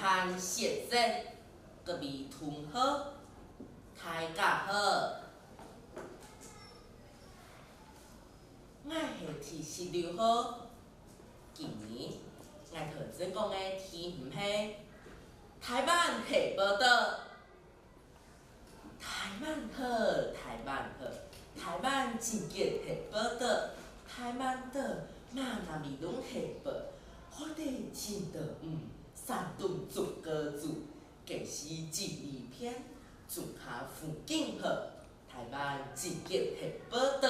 汉先生，各位同学，大家好，我是第16号。今年我头先讲的题目是台湾黑报道。台湾好，台湾好，台湾真结黑报道，台湾的马那咪拢黑报，我哋真的山东做歌组，更是纪录片，做下风景好，台湾真结黑报道，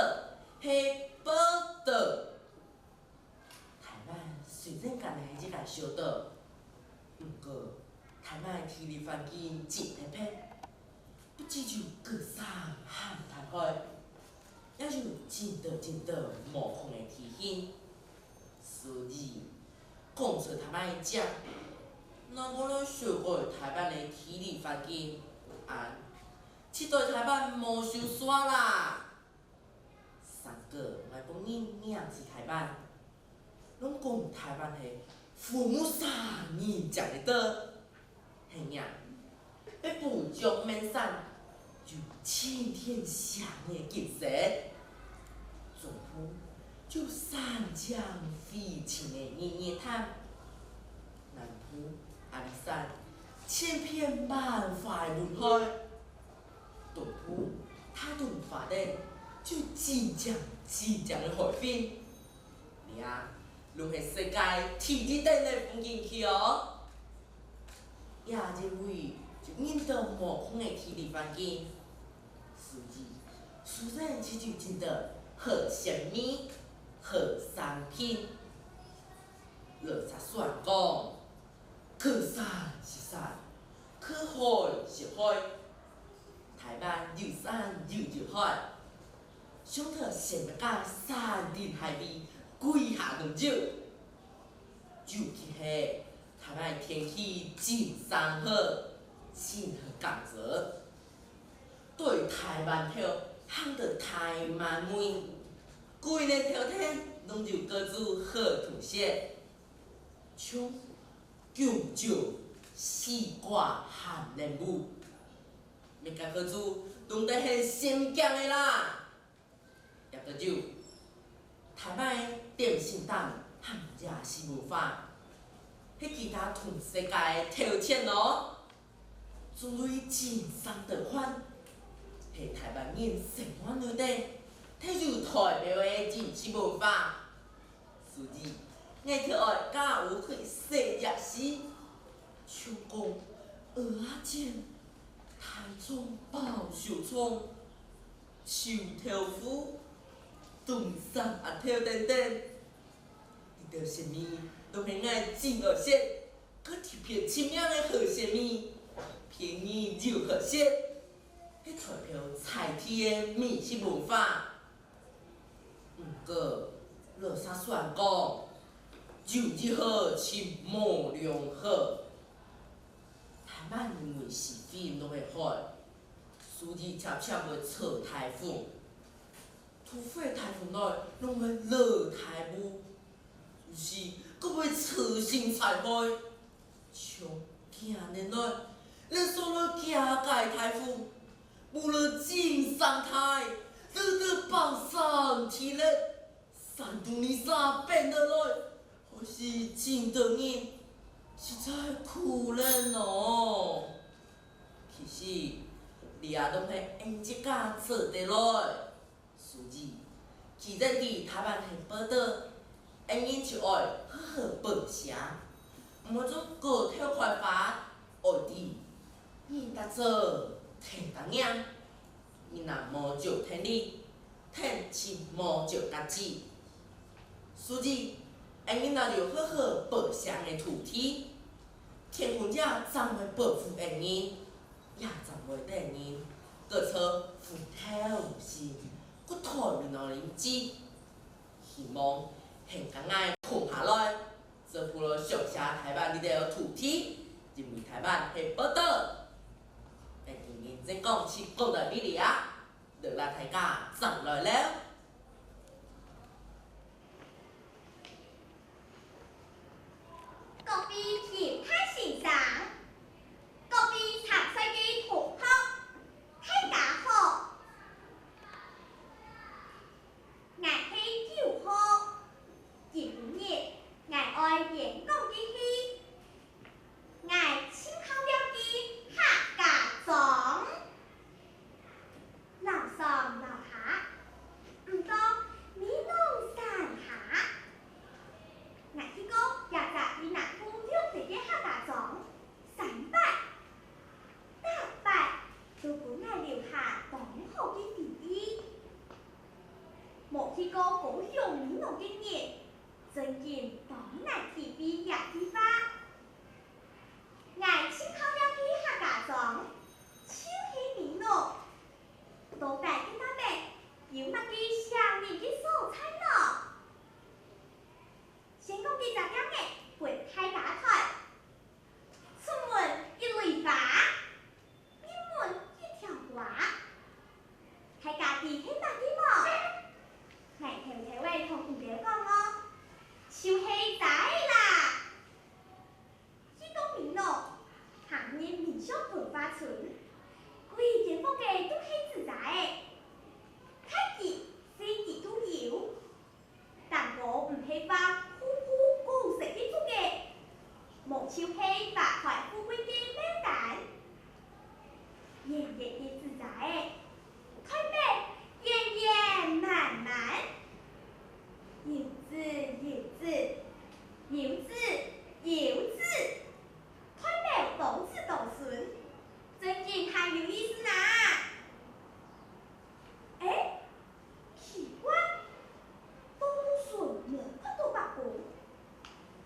黑报道。台湾虽然干来即个小岛，不过台湾的天气环境真特别。不只有高山和大海，也有真多无风的天气。所以，讲出台湾的食，那我咧小过台湾的天气环境，这对台湾无收煞啦。三个外国人名是台湾，拢讲台湾是父母三年长的岛，嘿呀。要补充免散，就青天响的景色，中部就山江飞禽的日月潭，南部阿里山千片万花的云海，东部塔顿华顶就真正的海边，拢是世界第一等的风景区哦，也认为。就面对无风的天气环境，所以虽然这就真的好神秘、好商品。落实算讲，靠山是山，靠海是海，台湾有山有海，想到生活甲山珍海味归下两少，尤其是台湾的天气真山好。真好感热，对台湾票喊得台湾妹，规个条天拢就各自好图色，像香蕉、西瓜和莲雾，每个各自拢得很新鲜的啦。也个就台湾点心蛋和夜市文化，迄其他全世界的挑战哦。作为真山的款，是台湾人生活内底体现代表的人士文化。所以，我特爱甲有去踅夜市，像讲蚵仔煎、台中爆小葱、臭豆腐、炖山鸭头等等。你着什么都很爱真好食，佮特别出名的好什么？便宜又好食，迄代表菜市的美食文化。不过，落实算讲，日日好，亲无量好。台湾因为是非拢会海，所以常常会错台风。突发台风来，拢会落台雨，就是佫会错身彩害，像今年来。你说了惊改台风，无论真上台，日日暴上天热，山东的沙变落来，或是真多人，实在可怜哦。其实，你也拢是用这架做得来，所以，既然伫台湾很报道，因因就爱好好报声，毋好做高调开发，学伫。你搭做天当样，你若无就天理，天是无就家己。所以，因若就好好保祥的土地，天空者怎会保护因，也怎会等因，各错富透是骨头面的灵芝。希望现今爱空下来，做出了上下台湾里的土地，认为台湾是报道。真讲是讲到你哋啊，就来大家上来了。各位请开始上。正经当然提笔也提花，爱请考了去客家庄，手起面落，都带跟他们有乜嘅上面嘅素菜咯。先讲嘅杂点嘅，会开家台，出门一类花，入门一条花，开家己起码啲无？爱头头位同唔了讲咯，手起仔啦，一讲面咯，行人面上盆花村，规地方嘅都起自在嘅，开记四季都有，但我唔起花。高食啲足嘅，無超氣白台富貴嘅咩蛋，炎熱嘅自在，開咩炎炎滿滿，有字有字有字有字，開咩動字動順，最近還有意思呐。哎，奇怪，動順兩個都白過。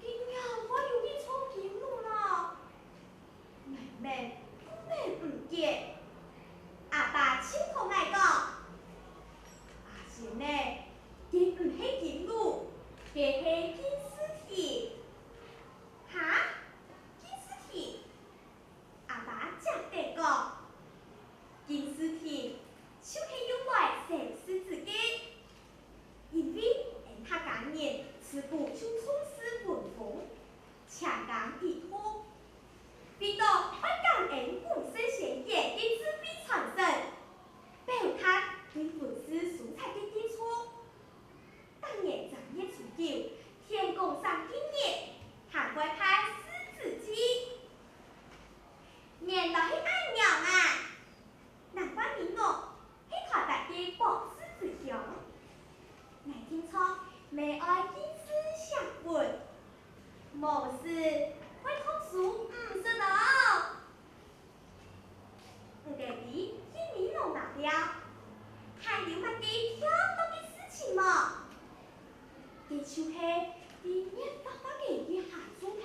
今日我要去創建路啦，妹妹不妹唔見，阿爸請同我講，阿先呢，佢唔係建路，佢係建屍體，哈？建屍體？阿爸正地講，建屍體就是用來寫詩自己，因為人客家人自古就重視文風，強講地土，為到愛感恩古聖先賢嘅智慧傳承，表達對文史素材嘅基礎。當年正月初九，天公上天日，韓國派獅子祭，年到係愛娘啊，難怪民樂係台北嘅寶獅子鄉，我聽錯未愛見思想文，無事會讀書唔識到，唔得比一米弄拿掉，還有乜啲挑逗嘅事情麼？佢就是啲熱發發嘅嘅下中劇，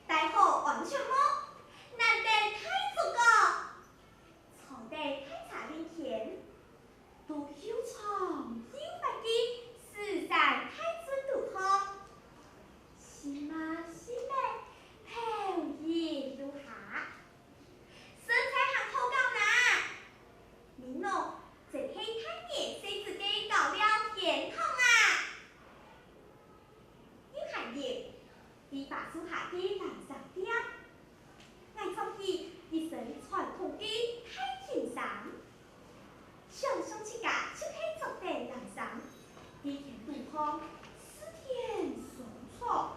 大好完全冇，難得太足個，坐地太茶面前，都有長有白嘅。四山太子渡河，西馬西北漂移如下，身材行好高呐！民農這批太爺誰自己搞了天空啊！有閒業，啲把樹下嘅南上點，愛創起一身傳統嘅太平衫，上上起家就係做地南上。地田杜康，思田松草，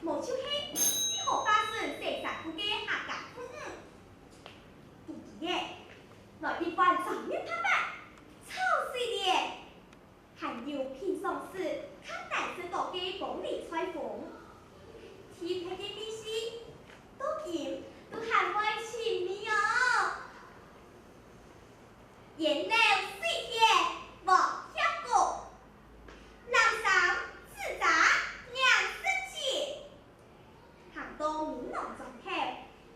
無就係啲河巴順四十股嘅客家風，杜啲嘅，來啲關上面拍板，超水嘅，還有平常時看大聲到嘅風裡吹風，天台嘅必須都鹽都含愛情味哦，顏料水嘅無香過。南上自雜兩生氣，行到民農狀態，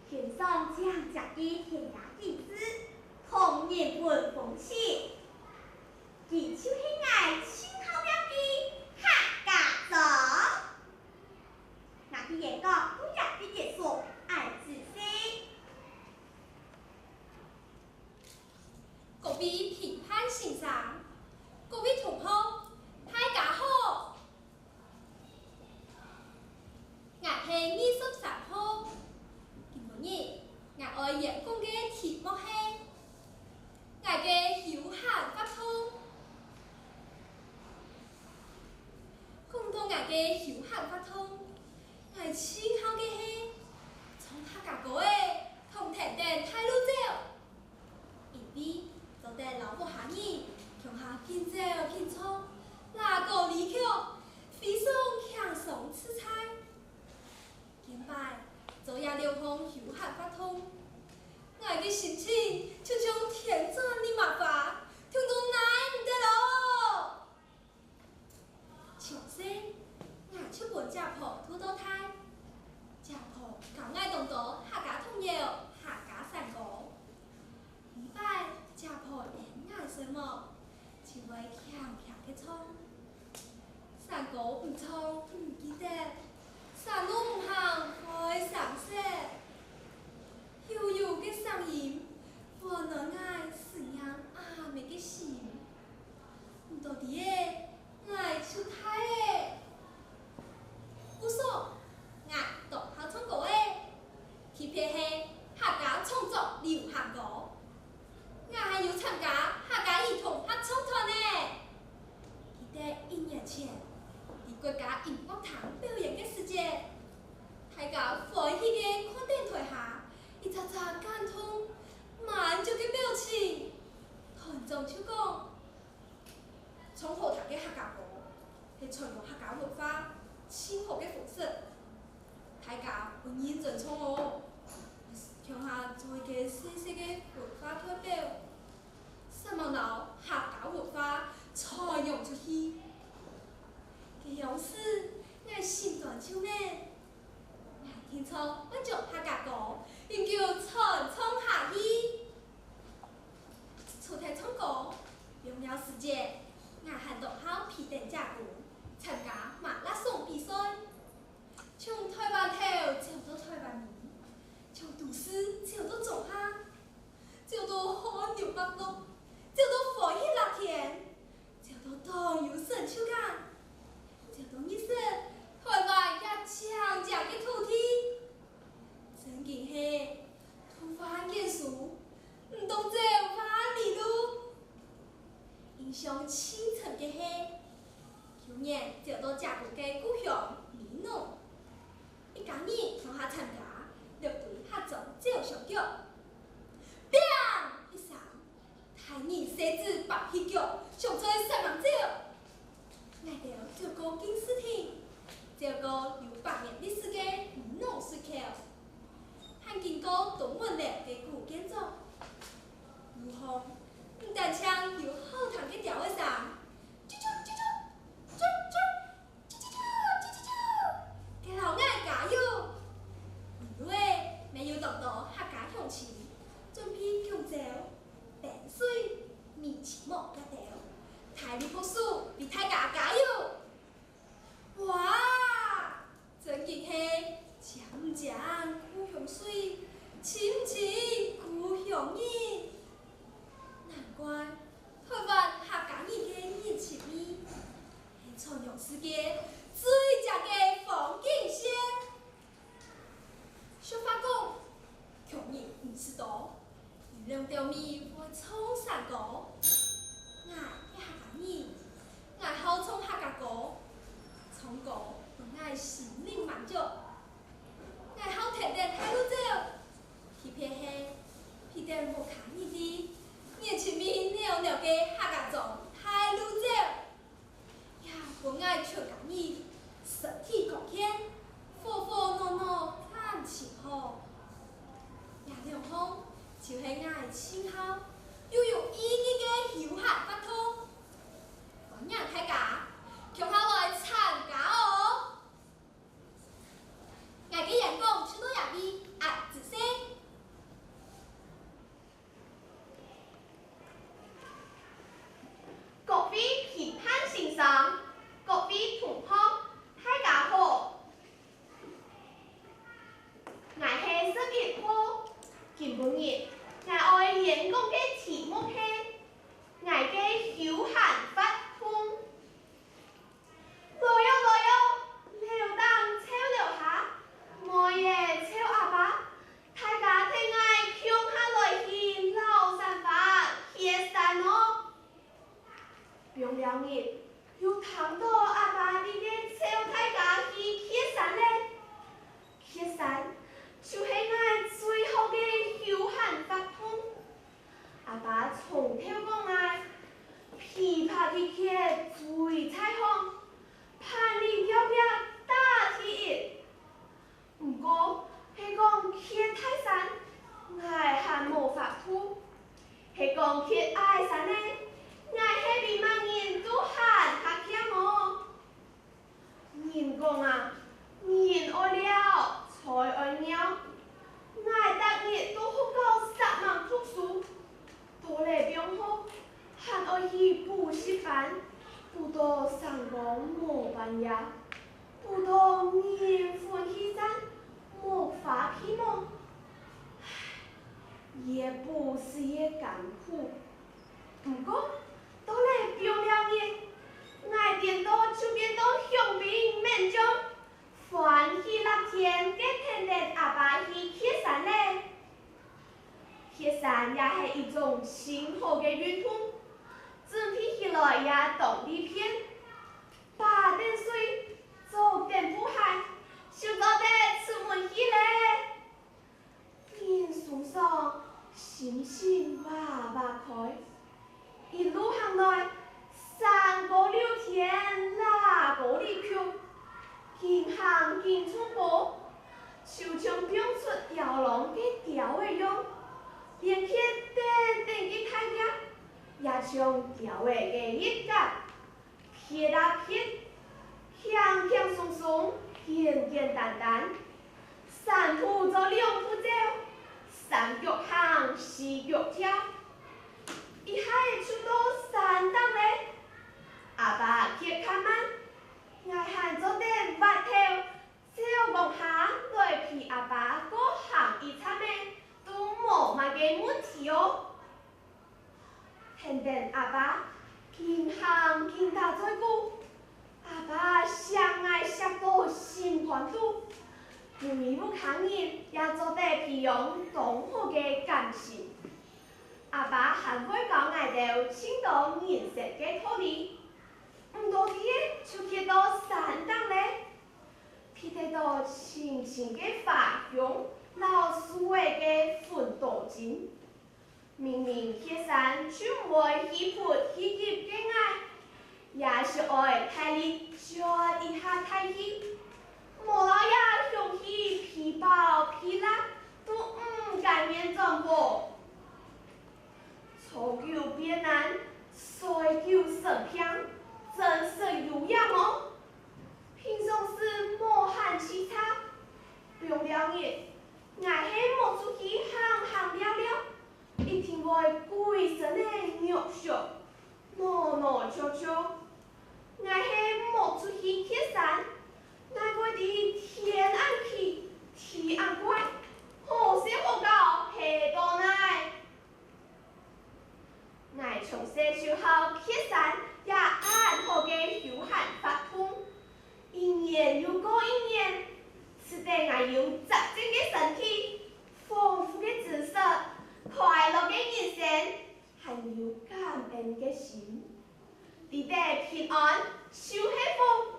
天上將將嘅天涯景致，同人文風氣，佢就是愛青口了嘅客家莊。我嘅演講都也必結束，愛自己。各位評判先生，各位同學。大家好，我係23號。今日我愛演講嘅題目係我嘅休閒發通。講到我嘅休閒發通，我稱號嘅係從客家國嘅同田田太路走，因為做得老母下人，強下偏走偏錯。哪個離口，非常輕鬆自在。今擺做也流行休閒發通，我嘅心情就像天轉的麻花，痛到難得咯。長生山歌唔唱唔记得，山路唔行开上色，悠悠嘅声音，温暖我思念阿妹嘅心。唔到底诶，我出太诶，不错，我读好唱歌诶，特别是客家创作流行歌，我还有参加客家儿童合唱团呢。记得1年前，伫国家音乐堂表演嘅时节，大家欢喜嘅看电台下，一只只感动、满足嘅表情。团长就讲，从后头嘅客家歌，系传用客家文化生活嘅方式，大家要认真唱哦。乡下做一个细细嘅文化代表，希望拿客家文化传扬出去。嘅样式，我心断手呢。我听错，我将客家歌研究传唱下去。出台唱歌，重要时节，我还读好皮蛋加鼓，参加马拉松比赛，从台湾头走到台湾尾。从都市走到中下，走到河流北路，走到花园乐田，走到荡游神手间，走到日式台湾也强强的土地。曾经是突发件事，唔当走万里路，印象深沉的是，去年走到家国的故乡闽南，一家人向下参加。乐队合奏照相脚，砰一声，大人设置白喜脚，上在3万照。我哋照顾警视厅，照顾有100年历史的闽南水口，还经过东文楼的古建筑。如何？唔但唱有好听的调的声，啾啾啾啾，啾啾，啾啾啾，啾啾啾，给老爱加油！对，没有读到客家乡情，准备香蕉、淡水、米奇木一条，台里博士为大家加油！哇，真劲嘿！讲唔讲故乡水，亲唔亲故乡人？难怪台湾客家人的热情面，是传扬世界最佳的风景线。小法讲，穷人唔是多，2条米会冲山歌。我嘅客家人，我好唱客家歌，唱歌让我心灵满足。我好听点太路走，特别是皮点无卡呢啲年轻面袅袅嘅客家种太路走，也帮我全家人身体康健，活活闹闹。情好，也良好，就系我亲好，又有意义嘅休闲活动。欢迎大家，共下来参加哦！我嘅员工出到入面，自身。各位评判先生，各位同学，大家好。我是11号，今晡日我爱演讲的题目是我的休闲活动。来哟，留当抄留下，每夜抄阿爸，大家听我向下来去老山法歇山哦。用了日又谈到阿爸你嘅抄大家去歇山咧，歇山。就是我最好嘅休闲活动。阿爸从头讲我琵琶的曲，半夜，不到年欢喜赞，莫发披梦。也不是也艰苦，不过到了中了年，爱变到就变到雄兵免将，欢喜那天给天天阿爸去铁山嘞。铁山也是一种新好的运动，整体起来也动力片，8点水9点不海，就早得出门去嘞。天树上星星哇哇开，一路行来3个6天哪个里去，行行行冲过，就像变出摇篮的调的样，连起点点的太阳，也像调的一角，撇啊撇，轻轻松松，简简单单，3步走2步走。3脚行4脚跳，一下子出到山洞嘞。阿爸去看慢，我喊做点白头，小公下来陪阿爸过行一餐的，都无乜嘅问题哦。听见阿爸轻行轻踏在过，阿爸相爱相到心宽度。每步行人也做得培养良好的感情。阿爸还会教爱到青岛人生的道理，唔多啲就去到山洞嘞，睇得到青青的花香，老树的奋斗劲。明明去山就唔会去扑去入嘅爱，也是爱睇你抓一下睇去。无老爷想起皮包皮拉，都唔甘愿转播。初九变难，衰九生平，真是有样哦。平常时莫喊其他，不用了解，爱是莫出去行行了了，一定会鬼神的肉笑，闹闹悄悄。爱是莫出去去山。那个的天暗起，地暗怪，好些好搞，下到来。我从小就好去山，也按好嘅休闲发通，一年又过一年，使得我有杂正嘅身体，丰富嘅知识，快乐嘅人生，还有感恩嘅心，你得平安，受幸福。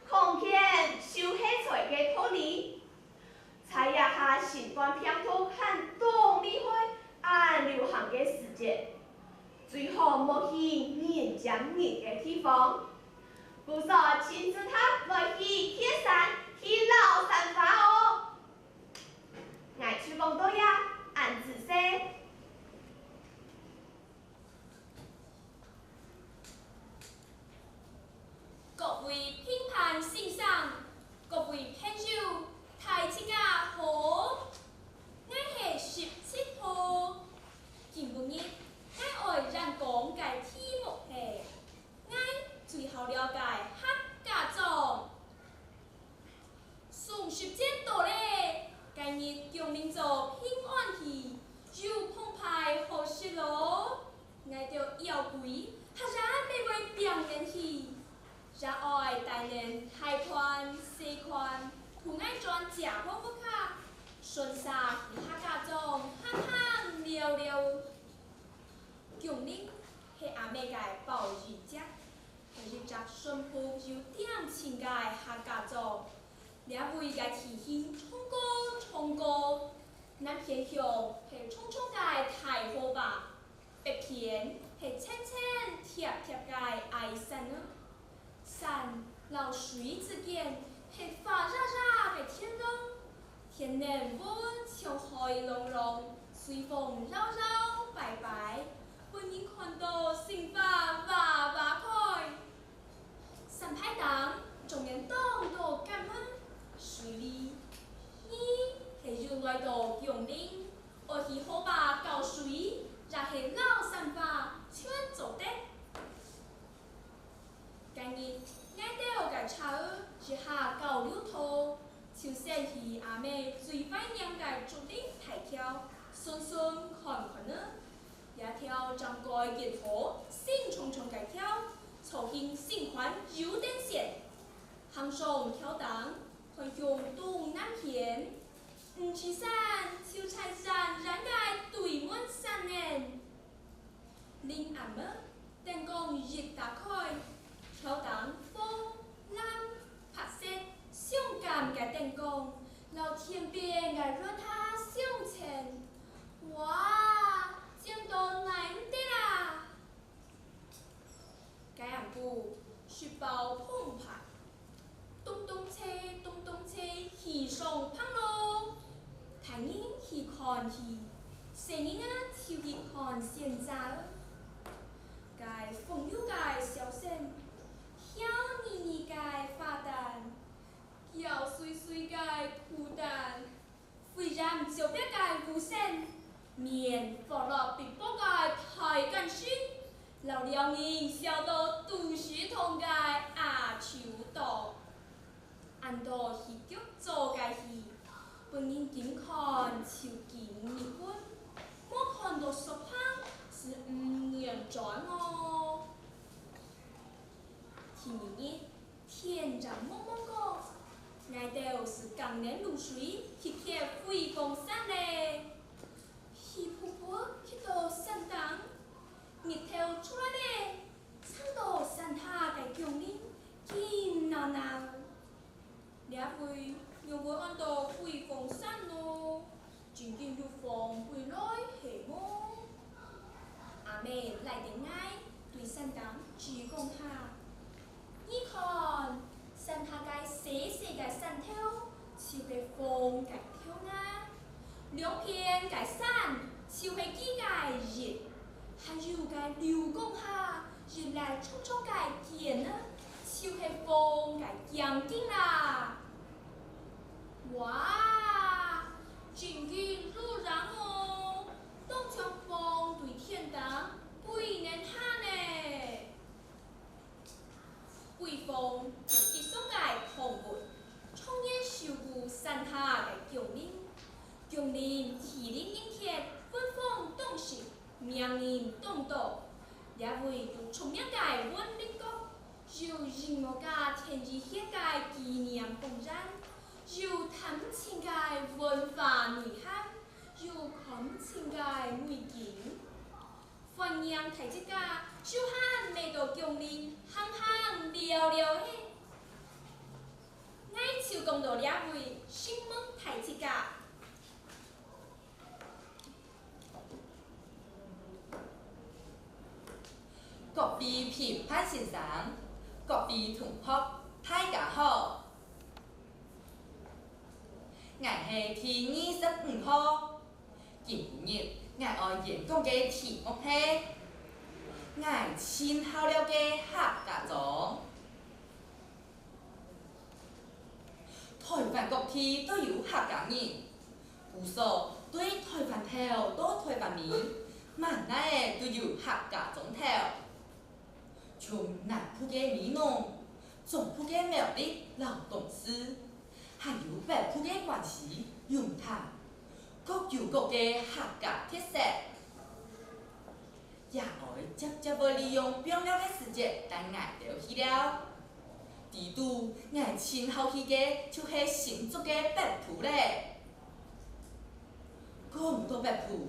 空间收起财嘅土地，采一下新冠病毒看动力会按流行嘅时节，最好莫去人挤人嘅地方。故说亲自他来去铁山去老山花哦，爱去讲多呀，按自说。各位评判欣赏，各位朋友，大家好，我是17号。今晡日，我爱让讲嘅题目係我最好了解客家莊。雙十節到咧，今日強民族平安喜，又澎湃好事咯。我就要跪，客家被為表演戲。熱愛大人大寬細寬，同愛轉假好不卡，順沙去客家莊，行行溜溜。強力係阿妹嘅保育者，係一隻淳樸又點情嘅客家莊。兩位嘅體型衝高，南偏向係衝嘅大河吧，北偏係青貼嘅矮山啊。山老水之間係發熱熱嘅天空，天然溫像海浪浪，隨風繞繞擺擺，本人看到心花哇哇開。山派檔眾人當到感恩，水里你係要來到強嶺，我去河壩搞水，然後老山花全做得。今日我哋嘅茶热火，兴冲冲地跳，操行心宽有点线，行上跳荡，看向东南偏，唔去山，秋菜山染盖对满山呢。林暗么，灯光热打开，跳荡风蓝白色，伤感嘅灯光，老天边嘅热它向前，哇，真到来唔得啦！该暗部书包澎湃，咚咚车咚咚车，喜上攀咯，大人去看戏，小人啊就去看现在。该风流该笑声，笑眯眯该发蛋，叫碎碎该孤单，虽然就别该无声，面放落比波该太干心，老两人笑到肚脐痛该阿秋道，按到戏剧做该戏，本人紧看秋景日本，我看到说胖。是唔连转哦。听日天长蒙蒙个，挨到是江南露水，去看飞凤山嘞。喜婆婆去到山当，日头出来嘞，唱到山下嘅江林，紧闹闹。两位又会按到飞凤山咯，渐渐又放回来系么？阿妹来得爱，对山当鞠躬下。你看，山下个细细个山头，就系风个跳啊；两片个山，就系几个热，还有个流光下，热来冲冲个见啊，就系风个阳景啦。哇，真紧入然哦！东墙风对天当，不能下呢。微风一松个红梅，冲烟收顾山下个江林，江林体林阴天，芬风动势，名人动道，两位有出名个温林国，有人物个天意显个纪念公然，有谈情个文化内涵。有感情个美景，欢迎大家就喊来到江里，行行聊聊嘿。爱就讲到两位，新闻大家。各位评判先生，各位同学，大家好。我是第25号。今日我要演讲嘅题目係我親考了嘅客家莊。台灣各地都有客家人，無數對台灣頭到台灣面，萬乃都有客家總頭。從南部嘅美濃、中部嘅苗栗勞動市，還有北部嘅關西、雲潭。各有各嘅客家特色，也愛直接要利用表演嘅時節帶愛到去了。第度我親好去嘅就是新竹嘅北埔咧。講到北埔，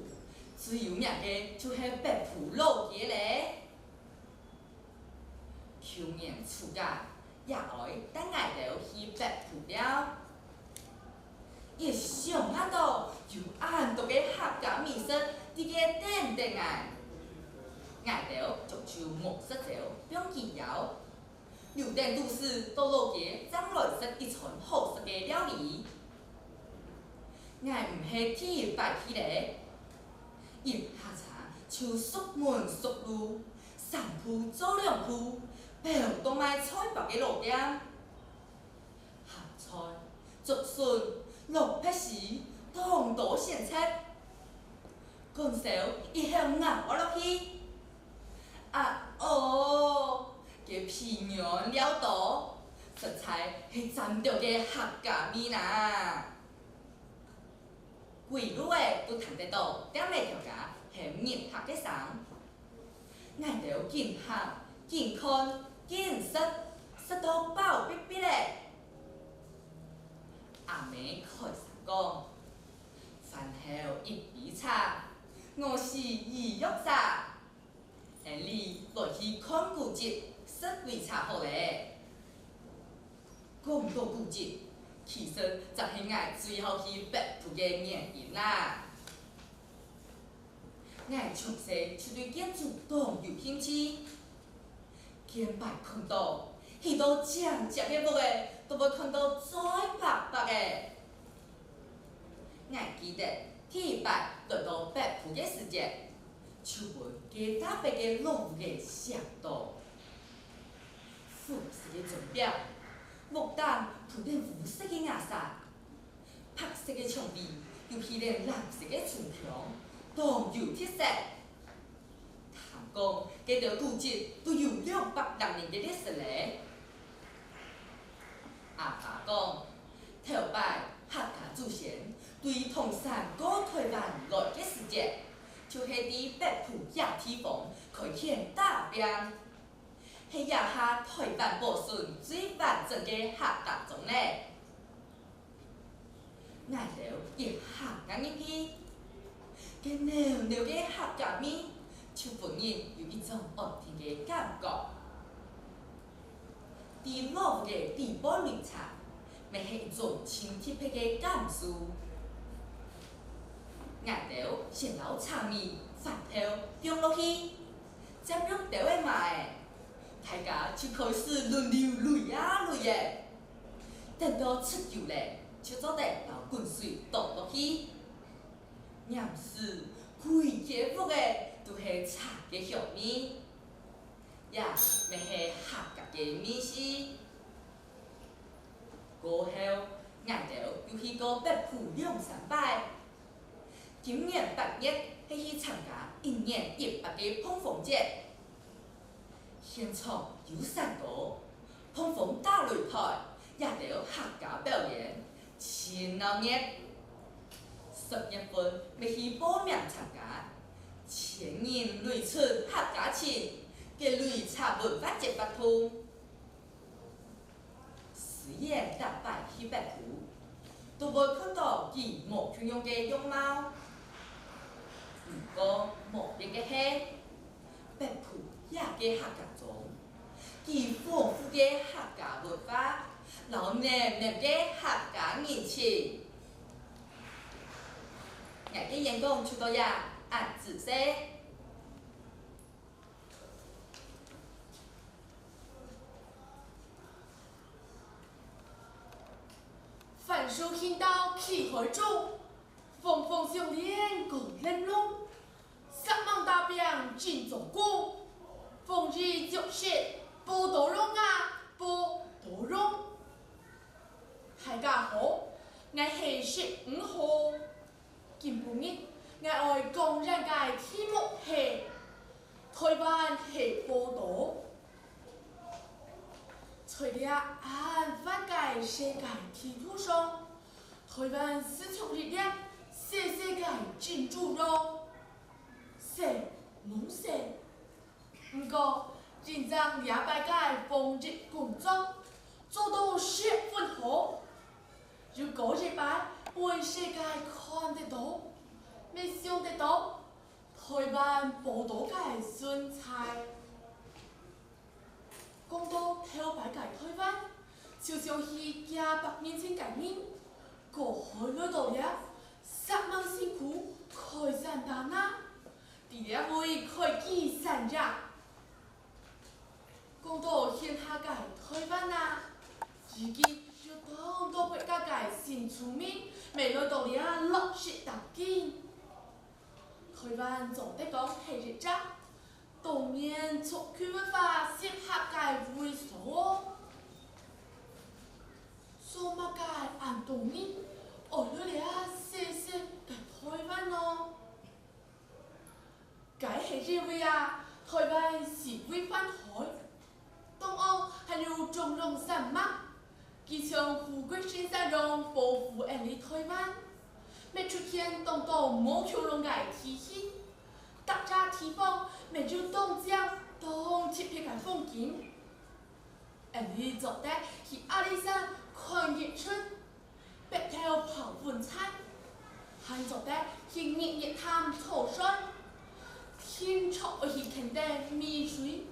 最有名嘅就是北埔老街咧。去年暑假也愛帶愛到去北埔了。也想象到有很多嘅客家美食伫個等待愛到就木石洲、冰記窯，留等都市到老街將來食一餐好食嘅料理。我唔係第一擺去咧，一下茶就熟門熟路，三鋪做兩鋪，表都賣菜包嘅老店，鹹菜、竹筍。落拍時，當到現出，乾手一向咬我落去，嘅皮軟了多，實在係真着嘅客家味呐。規路誒都睇得到，點嚟條架係熱客嘅衫，俺着健行、健康、健食，食到饱逼逼嘞。阿妹开始讲，饭后一杯茶，我是医药茶。下你来去看古籍，识为茶好嘞。讲到古籍，其实就是我最后去北部的原因啦。我从小就对建筑当有兴趣，见摆看到许多正直的木的，都要看到再白白的。我记得第一摆来到北部的时节，就闻见大白的浓的香道，肤色的钟表，木灯铺顶乌色的瓦沙，白色的墙壁又披lên蓝色的橱窗，当有特色。谈讲，这条古迹都有200多年的历史嘞。阿爸讲，头摆客家祖先对唐山过台湾来的时节，就是伫北埔野地方开垦大兵，是野下台湾保存最完整的客家种嘞。我了一行眼入去，这袅袅的客家味，就让人有一种安定的感觉。伫老的地板绿茶，咪是一种清特别的感受。我了先捞茶米饭后放落去，接入倒的卖，大家就开始轮流擂啊擂的。等到出油嘞，就做得倒滚水倒落去。ram是规节目的都是茶的香味，也咪是客家的美食。过后，我着又去过北埔2、3摆。今年8月，去参加1年100的碰风节，现场有山歌、碰风大擂台，也着客家表演，真闹热。10月份要去报名参加，千人擂出客家情，给擂茶文化节发通。虽然大摆去北埔，都会看到其无同样的样貌。不过无变的是，北埔也嘅客家种，其丰富嘅客家文化，老年年嘅客家人情。我嘅演讲就到这，按仔细。凡书听到气海中，风风相连共人龙，杀芒大兵进总攻，风雨就是不多容啊，不多容。大家好，我是15号。今日我爱讲人嘅题目是台湾係報道。在按翻界世界地圖上，台灣市場力量世界進駐咯，是冇是。不過，真正200屆防疫工作做到10分好，如果這擺被世界看得到，未想得到，台灣報道嘅順菜。講到頭擺界台灣，就像是假白面前嘅面，過海嗰度呀，10萬辛苦開山打那，第2位開基山呀。講到現下嘅台灣啊，如今有當多國家嘅新出名，未來到呀落實特見。台灣總得講係日雜。當面族區文化適合嘅會所，數碼嘅按當面，我哋咧細細嘅台灣咯。解係認為啊，台灣是會翻海，東岸還有中龍山脈，佢從富貴山上讓保護人哋台灣，未出現當到冇條龍嘅體系。大家地方，咪就当江当特别嘅风景。你昨天去阿里山看日出，白头跑云彩，还昨天去日月潭草山，天朝去垦丁米水，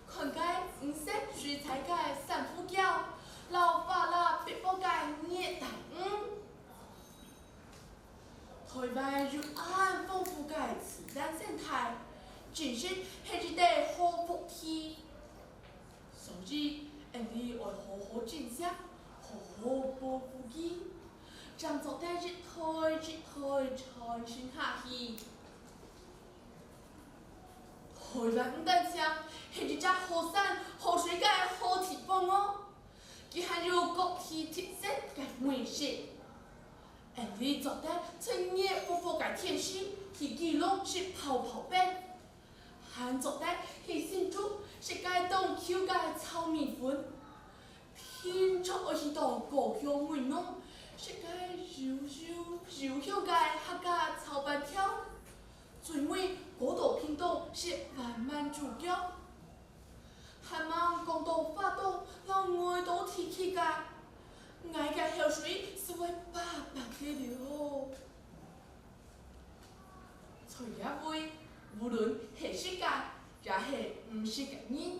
看街五色水彩嘅珊瑚礁，老法拉北部嘅热带台湾有很丰富嘅自然生态，真是係一塊好福氣。所以，你要好好珍惜，好好保護佢，將昨天日傳承下去。台灣唔單止係一隻好山好水嘅好地方哦，佢還有各地特色嘅美食。你昨天趁熱不火嘅天氣，去基隆食泡泡餅，還昨天去新竹食嘅東橋嘅炒米粉，天朝去到高雄梅農食嘅柔香嘅客家炒飯條，最尾嗰度屏東食萬萬豬腳，還望講到花東讓外島天氣嘅。愛嘅口水是會白白嘅流。在一位無論係世界，也係唔是嘅人，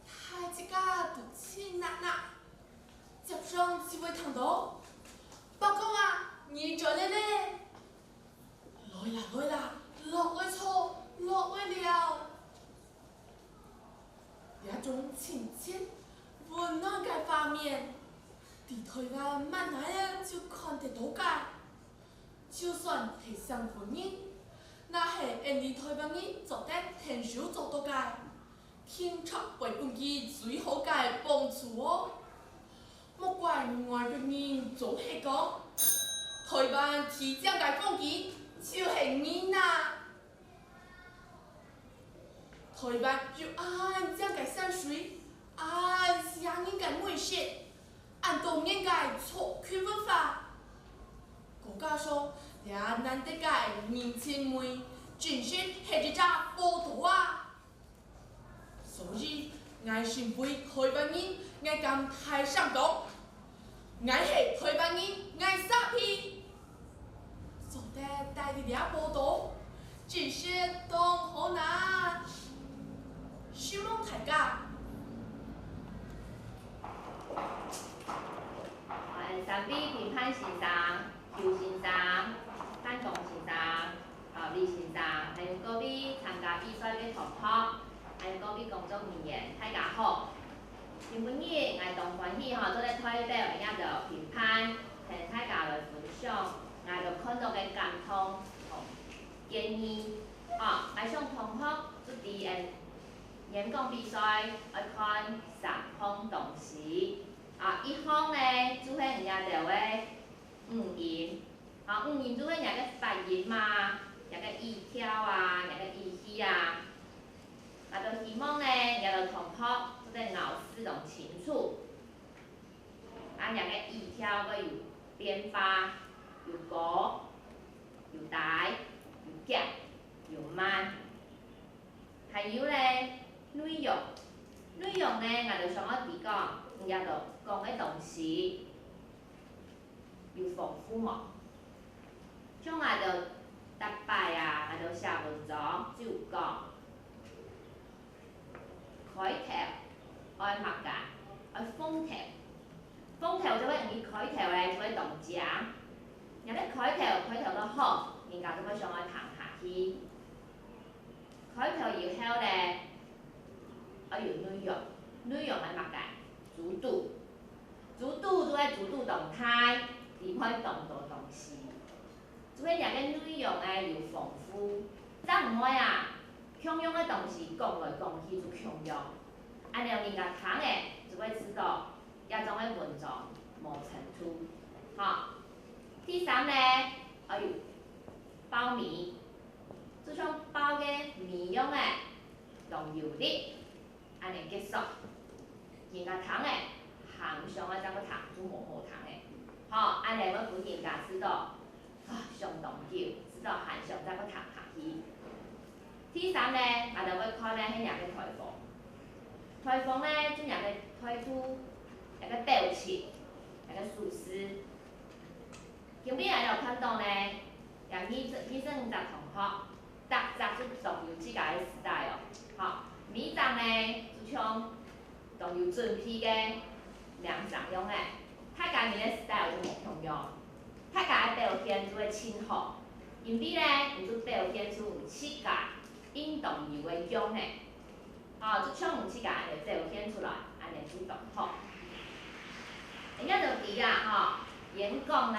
大家都親熱熱，接上就會聽到，伯公啊，你做咩呢？來啦，落去坐，落去了。一種親切、溫暖嘅畫面。地台灣慢慢就看得到㗎，就算係上半年，那係地台灣人做得很少做到㗎，天出為本機最好嘅幫助哦。莫怪外國人總係講，台灣提倡嘅風景就係你呐。台灣有安這樣嘅山水，安相應嘅美食。按當年嘅錯區文化，國家上也難得嘅年輕妹，真是係一隻寶島啊！所以，我先為台灣人，我敢太上講，我係台灣人，我傻批，做得帶你倆寶島，真是當好難，希望大家。三位評判先生、邱先生、范東先生、李先生，還有各位參加比賽嘅同學，還有各位工作人員，大家好。今晡日我同歡喜做咧台北一樣就評判，同大家來分享我就看到嘅感動同建議。我想同學做啲演講比賽，我看三項東西。一項呢，就係人家就嘅語言，語言就係人家嘅發音嘛，人家嘅語調啊，人家嘅語氣啊，我就希望呢，人家同學即係咬字同清楚，人家嘅語調會有變化，有高，有大，有急，有慢，還有呢內容呢，我就想我哋講。人家就講嘅東西要豐富嘛，像我就特擺我就寫文章就講開頭愛默解，愛封頭，封頭就會用於開頭咧，就會動詞。人哋開頭都好，人家就會想愛談下去。開頭以後咧，愛有內容愛默解。主導就係主導動態，離開動作動詞。所以人嘅內容要豐富，但唔可以強用嘅東西講來講去就強用，按照人家聽嘅就會知道一種嘅文章無程度。第三呢，要包米，就像包嘅米樣嘅用油啲，按嚟結束。人家聽嘅行上一陣個談都無好聽嘅，安尼我本人家知道，相當久，知道行上陣個談下去。第三呢，我就要看呢，迄两个台风。台风呢，就两个台风，两个斗气，两个属实。今日我就看到呢，有250同学，踏入动游即个时代哦。吼，每站呢，就像动游准备嘅两上用诶，他家己嘅时代就无同样，他家嘅表现就会亲好，因为呢，伊就表现出有7届运动游嘅奖诶，就像有7届就表现出来，安尼就动好。人家就伫啊，演讲呢，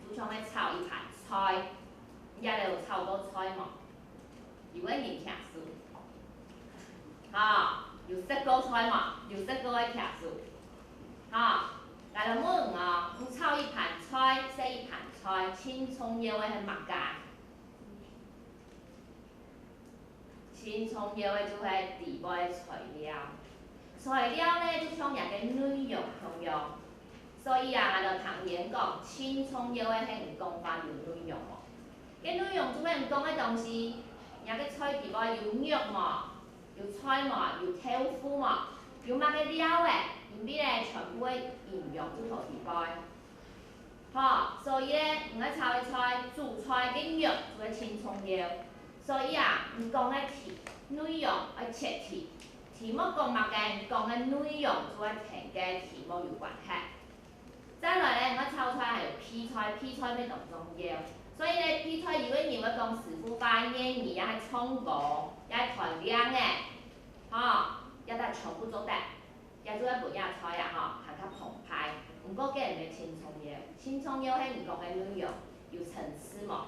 就像要炒一盘菜，人家就有炒到菜嘛，有诶人徛书，有说过菜嘛，有说过诶徛书，我就问炒一盘菜，食一盘菜，轻重要诶迄物件。轻重要诶就迄地位诶材料，材料呢就像两个内容同样，所以我就通演讲，轻重要诶迄毋讲法有内容哦。个内容做咩毋讲诶东西，两个菜地位有肉嘛，有菜嘛，有豆腐嘛，有乜个料诶，因为呢全部诶营养都互地位。所以呢，毋爱炒诶菜，煮菜跟肉做诶轻重要。所以毋讲诶内容爱切题，题目讲物件，讲诶内容做爱同个题目有关系。再来呢，我炒菜还有劈菜，劈菜要当重要。所以呢，劈菜有诶人要讲师傅发言语，也系冲过，也系团量诶，也得全部做得，也做一本野菜还较澎湃。毋过，个人要轻重要，轻重要迄毋讲诶内容，有层次嘛，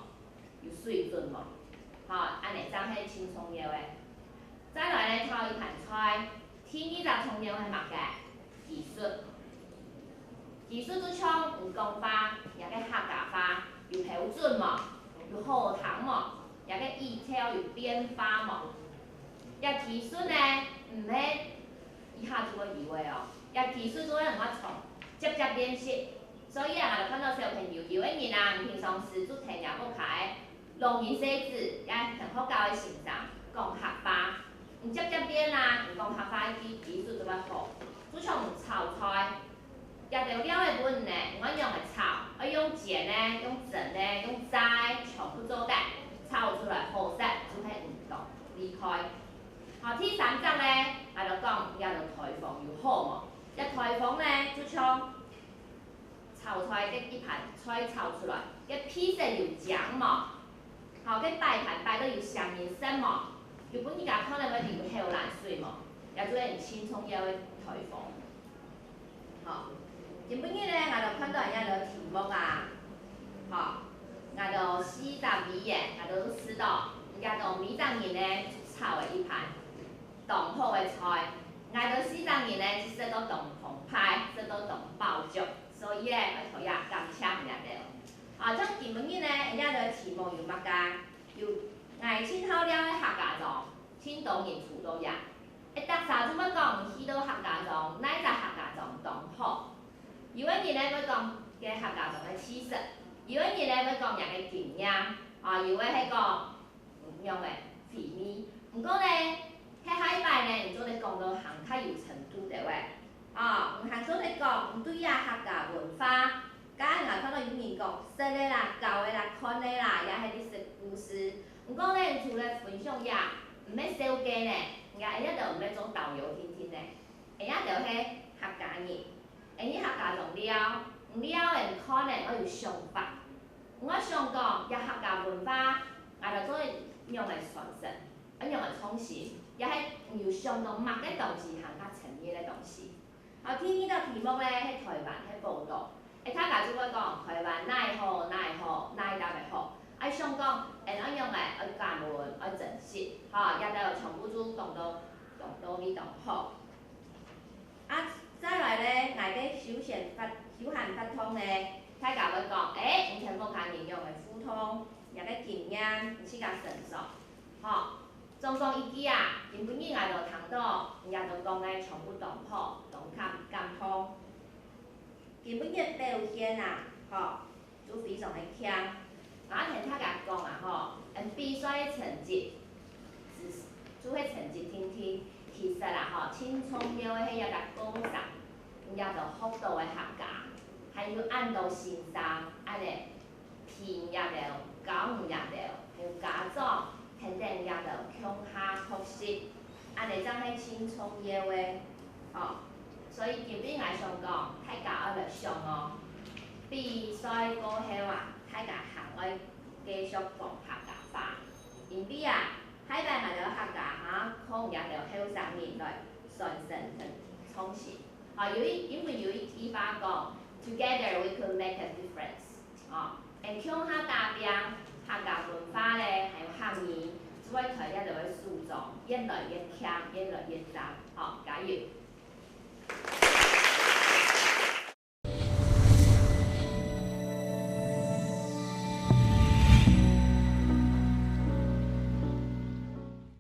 有水准嘛。安尼才迄轻重要诶。再来呢，炒一盘菜，第2重要诶物件，技术。技术就像有讲法，也个客家话，有标准嘛，有好谈嘛，也个语调有变化嘛。也技术呢，毋免一下就会以为哦，也技术做咧我从接练习。所以我就看到小朋友有诶人平常时就听也不开。容易写字，也很好教诶成长，讲客话，毋接练毋讲客话，技术就要好。就像有炒菜，也着了诶本呢，我用诶炒，我用剪呢，用整呢，用摘，全部做得，炒出来好食，就迄运动厉害。第3章呢，我就讲也着台风又好嘛，台风呢就像炒菜嘅一盘菜炒出来，个皮色又酱嘛。佮摆盘摆到有上面色嘛，有本伊家可能要流后来水嘛，也做用轻重要诶台风。今本日呢，我就看到人家个题目我就42页，我就知道，人家就每张人呢炒诶一盘动好诶菜，我就42页呢就说到动澎湃，说到动爆竹，所以呢，我头也感谢人家了。像今本日呢，人家个题目有物件？有爱青好了诶客家庄，青岛人厝都也。特啥做要讲去到客家庄，哪一只客家庄当好？有诶人呢要讲个客家庄诶气势，有诶人呢要讲人个经验，有诶迄个用诶秘密。毋过呢，迄下一摆呢，毋做咧讲到行较有程度着喂，毋通做咧讲对客家文化。甲我看到有人讲，说的啦、教的啦、看的啦，也迄啲说故事。毋过呢，除了分享也，毋免小家呢，人家会晓着毋免做导游天天呢，会晓着迄客家人，会去客家庄了，了的可能我有想法。我想讲，也客家文化，我着做用来传承，用来创新，也迄有相当墨嘅东西，行较深嘅东西。天天个题目呢，迄台湾迄报道。他家就要讲台湾哪会好，哪会好，哪会搭会好。想讲，会怎样诶？爱教文，爱整饰，也得全部都讲到咪当好。再来呢，内底休闲发通呢，他家要讲，目前目前应用诶互通，也个经验，有时甲成熟，总共伊记今本日我就谈到，也就讲咧全部当好，当监通。今本日表现就非常的强。我听他甲讲因比赛成绩，轻重要的迄个甲讲啥，也着辅导的学家，还有按到先生，安尼片也着，教育也着，还有家长肯定也着向下学习，安尼才迄轻重要的，吼。所以今日来想讲，大家要来上哦，比赛过后啊，大家还要继续讲客家话，因为啊，海外嘛着客家哈，可能也着后生人来传承跟创新。啊，因为有一句话讲 ，Together we could make a difference。啊，and 向下加强客家文化咧，还有汉语，做伙台也着要塑造，越来越强，越来越赞。好，加油！